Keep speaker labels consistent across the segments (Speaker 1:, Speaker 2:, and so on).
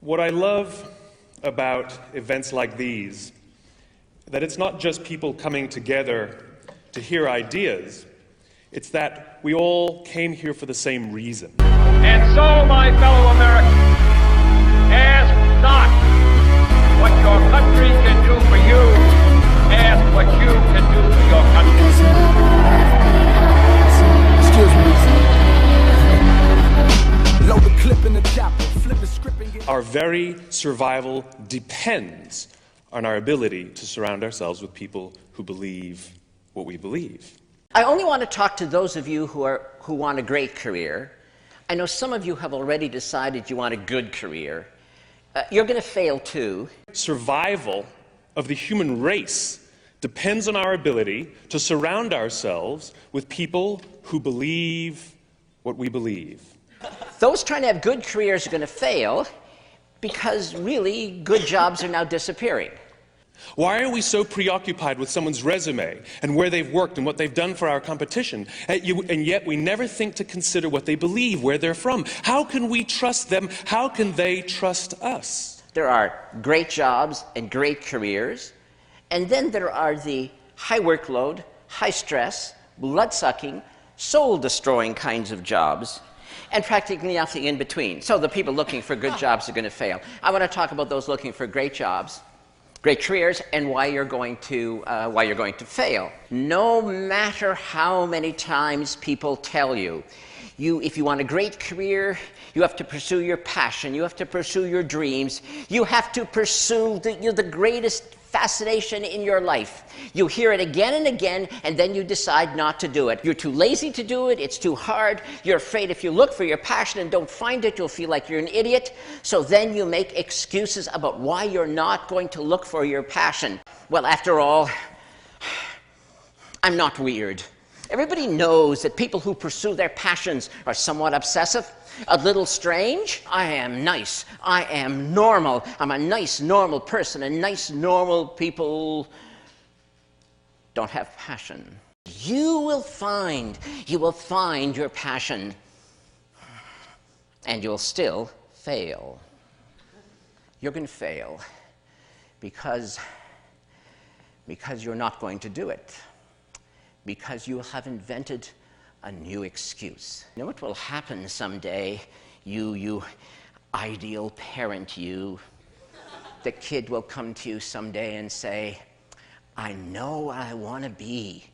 Speaker 1: What I love about events like these, that it's not just people coming together to hear ideas, it's that we all came here for the same reason.
Speaker 2: And so, my fellow Americans, ask not what your country can do for you, ask what you can do for your country.
Speaker 3: Excuse me. Load the clip in the chopper, flip the script and get...
Speaker 1: Our very survival depends on our ability to surround ourselves with people who believe what we believe.
Speaker 4: I only want to talk to those of you who want a great career. I know some of you have already decided you want a good career. You're going to fail too.
Speaker 1: Survival of the human race depends on our ability to surround ourselves with people who believe what we believe.
Speaker 4: Those trying to have good careers are going to fail because really good jobs are now disappearing.
Speaker 1: Why are we so preoccupied with someone's resume and where they've worked and what they've done for our competition, and yet we never think to consider what they believe, where they're from? How can we trust them? How can they trust us?
Speaker 4: There are great jobs and great careers, and then there are the high workload, high stress, blood-sucking, soul-destroying kinds of jobs, and practically nothing in between. So the people looking for good jobs are going to fail. I want to talk about those looking for great jobs, great careers, and why you're going to fail. No matter how many times people tell you, if you want a great career, you have to pursue your passion, you have to pursue your dreams, you have to pursue the greatest fascination in your life. You hear it again and again, and then you decide not to do it. You're too lazy to do it, it's too hard, you're afraid if you look for your passion and don't find it, you'll feel like you're an idiot. So then you make excuses about why you're not going to look for your passion. Well, after all, I'm not weird. Everybody knows that people who pursue their passions are somewhat obsessive, a little strange. I am nice. I am normal. I'm a nice, normal person, and nice, normal people don't have passion. You will find your passion, and you'll still fail. You're going to fail because you're not going to do it. Because you have invented a new excuse. You know what will happen someday, you ideal parent, you? The kid will come to you someday and say, I know what I want to be.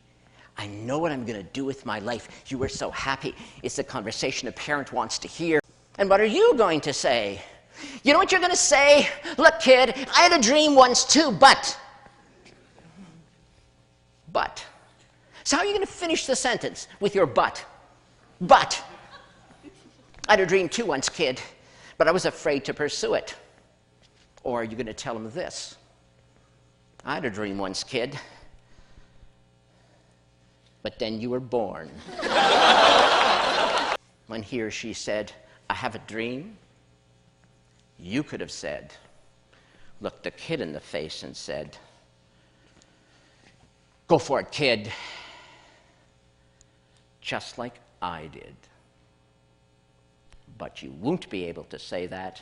Speaker 4: I know what I'm going to do with my life. You were so happy. It's the conversation a parent wants to hear. And what are you going to say? You know what you're going to say? Look, kid, I had a dream once too, but. So how are you going to finish the sentence with your but? But. I had a dream too once, kid, but I was afraid to pursue it. Or are you going to tell him this? I had a dream once, kid, but then you were born. When he or she said, I have a dream, you could have said, looked the kid in the face and said, go for it, kid. Just like I did. But you won't be able to say that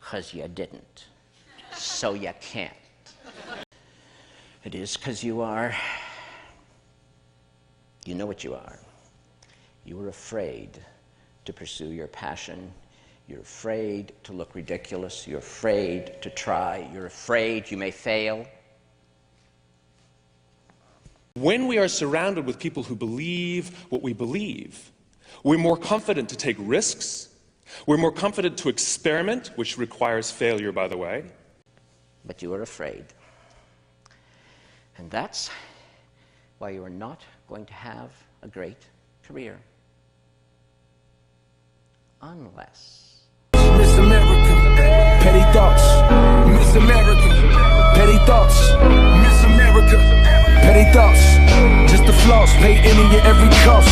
Speaker 4: because you didn't. So you can't. It is because you are. You know what you are. You were afraid to pursue your passion. You're afraid to look ridiculous. You're afraid to try. You're afraid you may fail.
Speaker 1: When we are surrounded with people who believe what we believe, we're more confident to take risks. We're more confident to experiment, which requires failure, by the way.
Speaker 4: But you are afraid. And that's why you are not going to have a great career. Unless...
Speaker 3: Miss America, petty thoughts. Miss America, petty thoughts. Miss America, petty thoughts. Just the floss, pay any and every cost.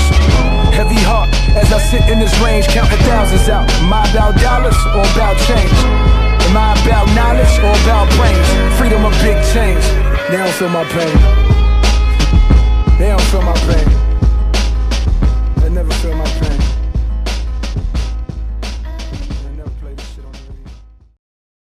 Speaker 3: Heavy heart as I sit in this range, counting thousands out. Am I about dollars or about change? Am I about knowledge or about brains? Freedom or big change. They don't feel my pain.